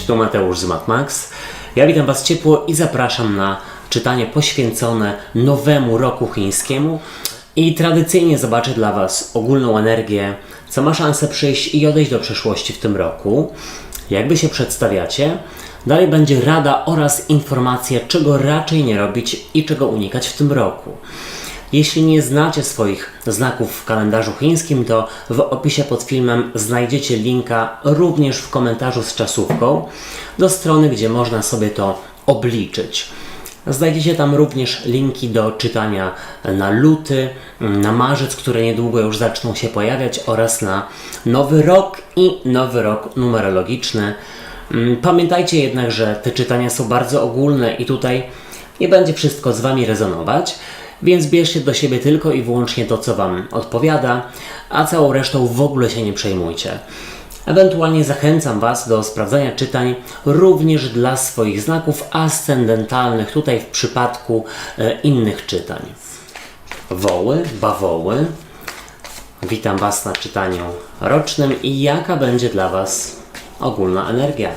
tu Mateusz z MatMax. Ja witam Was ciepło i zapraszam na czytanie poświęcone nowemu roku chińskiemu i tradycyjnie zobaczę dla Was ogólną energię, co ma szansę przyjść i odejść do przeszłości w tym roku. Jakby się przedstawiacie, dalej będzie rada oraz informacja, czego raczej nie robić i czego unikać w tym roku. Jeśli nie znacie swoich znaków w kalendarzu chińskim, to w opisie pod filmem znajdziecie linka również w komentarzu z czasówką do strony, gdzie można sobie to obliczyć. Znajdziecie tam również linki do czytania na luty, na marzec, które niedługo już zaczną się pojawiać, oraz na nowy rok i nowy rok numerologiczny. Pamiętajcie jednak, że te czytania są bardzo ogólne i tutaj nie będzie wszystko z Wami rezonować, więc bierzcie do siebie tylko i wyłącznie to, co Wam odpowiada, a całą resztą w ogóle się nie przejmujcie. Ewentualnie zachęcam Was do sprawdzania czytań również dla swoich znaków ascendentalnych, tutaj w przypadku innych czytań. Woły, bawoły, witam Was na czytaniu rocznym i jaka będzie dla Was ogólna energia.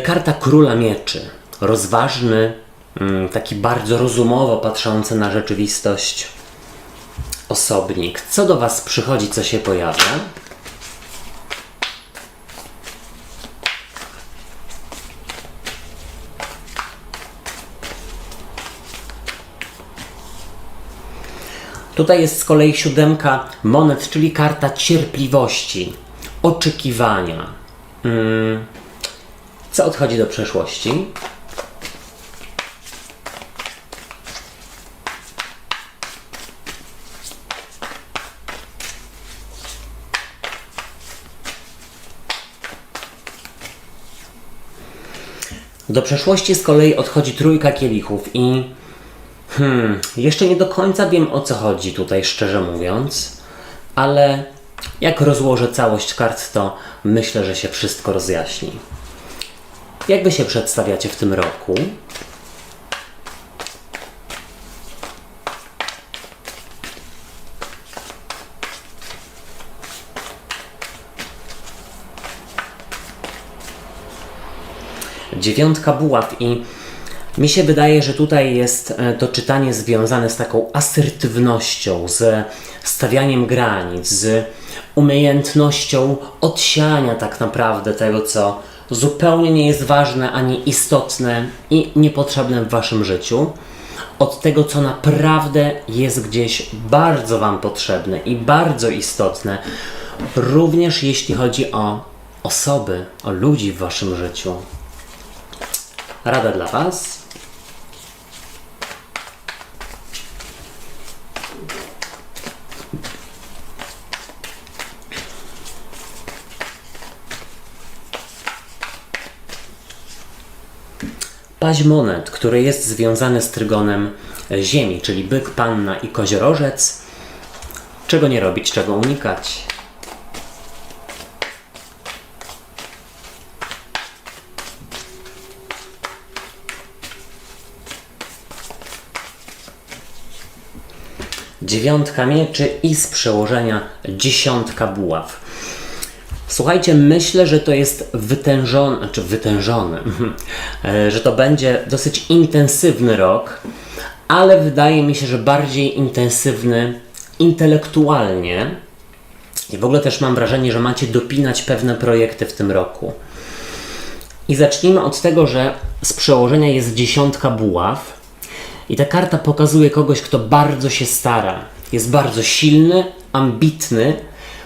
Karta Króla Mieczy. Rozważny, taki bardzo rozumowo patrzący na rzeczywistość osobnik. Co do Was przychodzi, co się pojawia? Tutaj jest z kolei 7 monet, czyli karta cierpliwości, oczekiwania. Co odchodzi do przeszłości? Do przeszłości z kolei odchodzi 3 kielichów i jeszcze nie do końca wiem, o co chodzi tutaj, szczerze mówiąc, ale jak rozłożę całość kart, to myślę, że się wszystko rozjaśni. Jak Wy się przedstawiacie w tym roku? Dziewiątka buław i mi się wydaje, że tutaj jest to czytanie związane z taką asertywnością, z stawianiem granic, z umiejętnością odsiania tak naprawdę tego, co zupełnie nie jest ważne ani istotne i niepotrzebne w Waszym życiu, od tego, co naprawdę jest gdzieś bardzo Wam potrzebne i bardzo istotne, również jeśli chodzi o osoby, o ludzi w Waszym życiu. Rada dla Was. Paź monet, który jest związany z trygonem Ziemi, czyli byk, panna i koziorożec. Czego nie robić, czego unikać? Dziewiątka mieczy i z przełożenia 10 buław. Słuchajcie, myślę, że to jest wytężony, że to będzie dosyć intensywny rok, ale wydaje mi się, że bardziej intensywny intelektualnie i w ogóle też mam wrażenie, że macie dopinać pewne projekty w tym roku. I zacznijmy od tego, że z przełożenia jest 10 buław i ta karta pokazuje kogoś, kto bardzo się stara, jest bardzo silny, ambitny,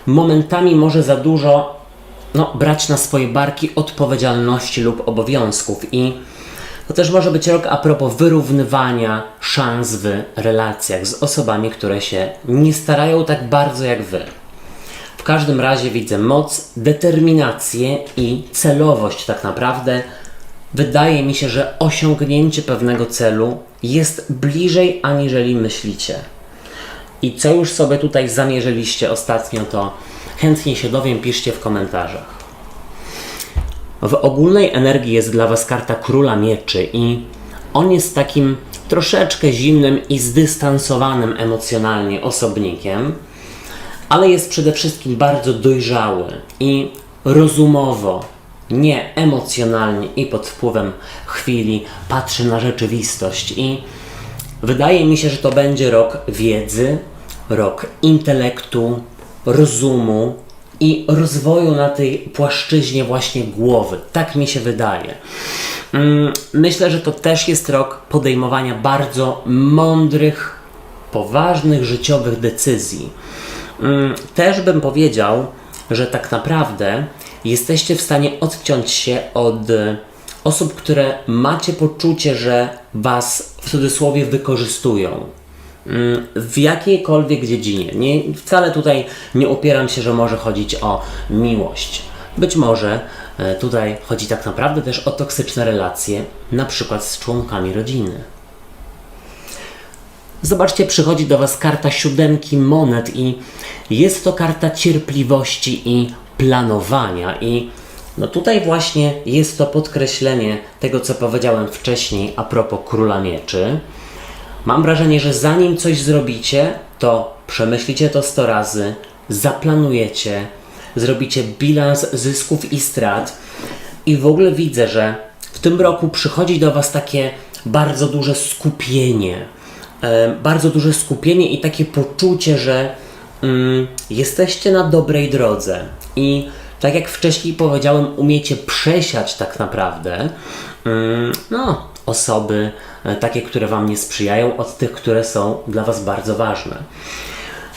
momentami może za dużo brać na swoje barki odpowiedzialności lub obowiązków i to też może być rok a propos wyrównywania szans w relacjach z osobami, które się nie starają tak bardzo jak Wy. W każdym razie widzę moc, determinację i celowość tak naprawdę. Wydaje mi się, że osiągnięcie pewnego celu jest bliżej aniżeli myślicie. I co już sobie tutaj zamierzyliście ostatnio, to chętnie się dowiem, piszcie w komentarzach. W ogólnej energii jest dla Was karta Króla Mieczy i On jest takim troszeczkę zimnym i zdystansowanym emocjonalnie osobnikiem, ale jest przede wszystkim bardzo dojrzały i rozumowo, nie emocjonalnie i pod wpływem chwili patrzy na rzeczywistość. I wydaje mi się, że to będzie rok wiedzy, rok intelektu, rozumu i rozwoju na tej płaszczyźnie właśnie głowy. Tak mi się wydaje. Myślę, że to też jest rok podejmowania bardzo mądrych, poważnych życiowych decyzji. Też bym powiedział, że tak naprawdę jesteście w stanie odciąć się od osób, które macie poczucie, że was w cudzysłowie wykorzystują. W jakiejkolwiek dziedzinie. Wcale tutaj nie upieram się, że może chodzić o miłość. Być może tutaj chodzi tak naprawdę też o toksyczne relacje, na przykład z członkami rodziny. Zobaczcie, przychodzi do was karta 7 monet i jest to karta cierpliwości i planowania. I no tutaj właśnie jest to podkreślenie tego, co powiedziałem wcześniej a propos Króla Mieczy. Mam wrażenie, że zanim coś zrobicie, to przemyślicie to 100 razy, zaplanujecie, zrobicie bilans zysków i strat i w ogóle widzę, że w tym roku przychodzi do was takie bardzo duże skupienie i takie poczucie, że jesteście na dobrej drodze i tak jak wcześniej powiedziałem, umiecie przesiać tak naprawdę osoby takie, które wam nie sprzyjają, od tych, które są dla was bardzo ważne.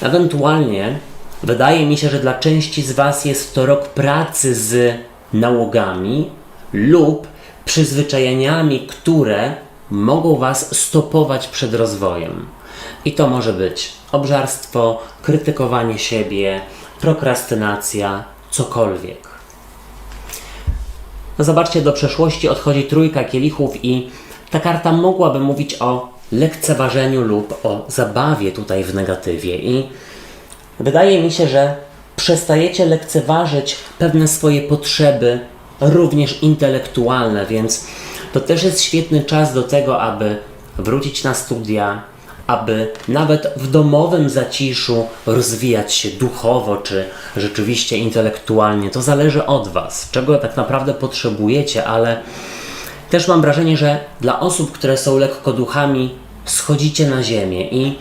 Ewentualnie wydaje mi się, że dla części z was jest to rok pracy z nałogami lub przyzwyczajeniami, które mogą was stopować przed rozwojem. I to może być obżarstwo, krytykowanie siebie, prokrastynacja, cokolwiek. No zobaczcie, do przeszłości odchodzi 3 kielichów i ta karta mogłaby mówić o lekceważeniu lub o zabawie tutaj w negatywie. I wydaje mi się, że przestajecie lekceważyć pewne swoje potrzeby, również intelektualne, więc to też jest świetny czas do tego, aby wrócić na studia, aby nawet w domowym zaciszu rozwijać się duchowo, czy rzeczywiście intelektualnie. To zależy od was, czego tak naprawdę potrzebujecie, ale też mam wrażenie, że dla osób, które są lekkoduchami, schodzicie na ziemię i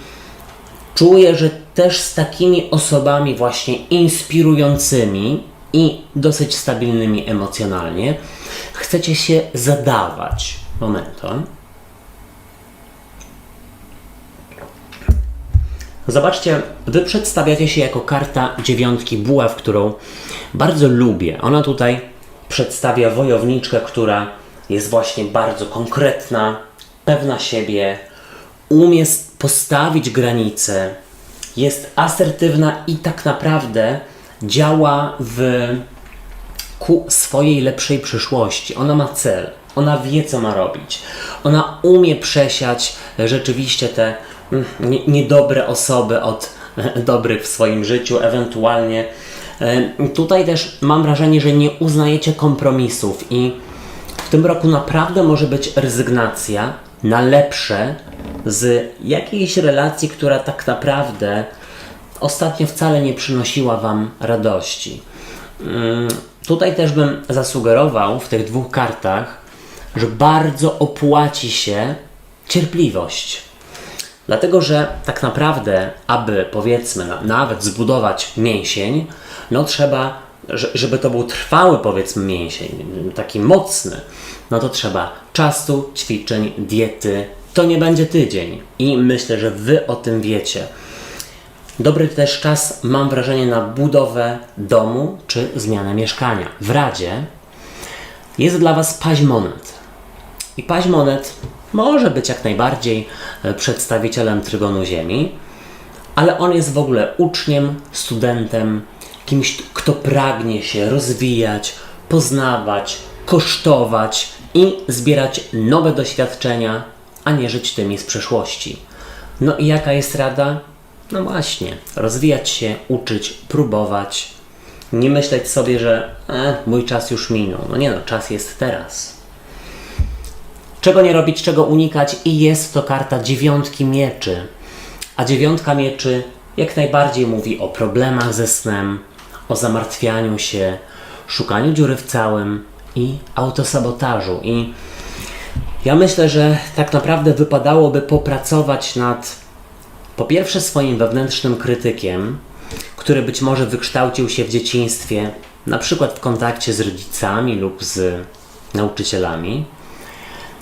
czuję, że też z takimi osobami właśnie inspirującymi i dosyć stabilnymi emocjonalnie chcecie się zadawać. Momentum. Zobaczcie, wy przedstawiacie się jako karta 9 buław, którą bardzo lubię. Ona tutaj przedstawia wojowniczkę, która jest właśnie bardzo konkretna, pewna siebie, umie postawić granice, jest asertywna i tak naprawdę działa ku swojej lepszej przyszłości. Ona ma cel, ona wie, co ma robić. Ona umie przesiać rzeczywiście te niedobre osoby od dobrych w swoim życiu, ewentualnie. Tutaj też mam wrażenie, że nie uznajecie kompromisów i w tym roku naprawdę może być rezygnacja na lepsze z jakiejś relacji, która tak naprawdę ostatnio wcale nie przynosiła wam radości. Tutaj też bym zasugerował w tych 2 kartach, że bardzo opłaci się cierpliwość. Dlatego, że tak naprawdę, aby powiedzmy nawet zbudować mięsień, no trzeba, żeby to był trwały powiedzmy mięsień, taki mocny, no to trzeba czasu, ćwiczeń, diety. To nie będzie tydzień i myślę, że wy o tym wiecie. Dobry też czas, mam wrażenie, na budowę domu czy zmianę mieszkania. W Radzie jest dla was paź monet. I paź monet może być jak najbardziej przedstawicielem trygonu Ziemi, ale on jest w ogóle uczniem, studentem, kimś, kto pragnie się rozwijać, poznawać, kosztować i zbierać nowe doświadczenia, a nie żyć tymi z przeszłości. No i jaka jest rada? No właśnie, rozwijać się, uczyć, próbować. Nie myśleć sobie, że mój czas już minął. No nie no, czas jest teraz. czego nie robić, czego unikać i jest to karta 9 mieczy. A 9 mieczy jak najbardziej mówi o problemach ze snem, o zamartwianiu się, szukaniu dziury w całym i autosabotażu. I ja myślę, że tak naprawdę wypadałoby popracować nad po pierwsze swoim wewnętrznym krytykiem, który być może wykształcił się w dzieciństwie, na przykład w kontakcie z rodzicami lub z nauczycielami,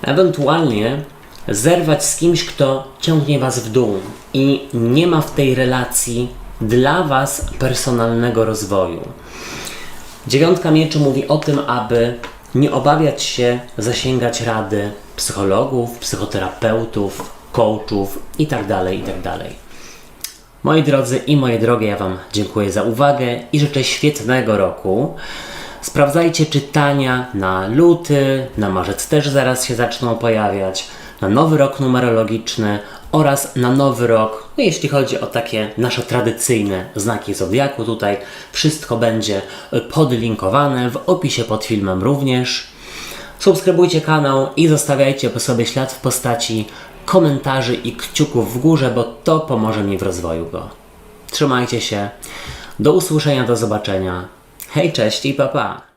ewentualnie zerwać z kimś, kto ciągnie was w dół i nie ma w tej relacji dla was personalnego rozwoju. 9 mieczy mówi o tym, aby nie obawiać się zasięgać rady psychologów, psychoterapeutów, coachów itd., itd. Moi drodzy i moje drogie, ja wam dziękuję za uwagę i życzę świetnego roku. Sprawdzajcie czytania na luty, na marzec też zaraz się zaczną pojawiać, na nowy rok numerologiczny oraz na nowy rok, no jeśli chodzi o takie nasze tradycyjne znaki zodiaku, tutaj wszystko będzie podlinkowane w opisie pod filmem również. Subskrybujcie kanał i zostawiajcie po sobie ślad w postaci komentarzy i kciuków w górze, bo to pomoże mi w rozwoju go. Trzymajcie się, do usłyszenia, do zobaczenia. Hej, cześć i pa pa!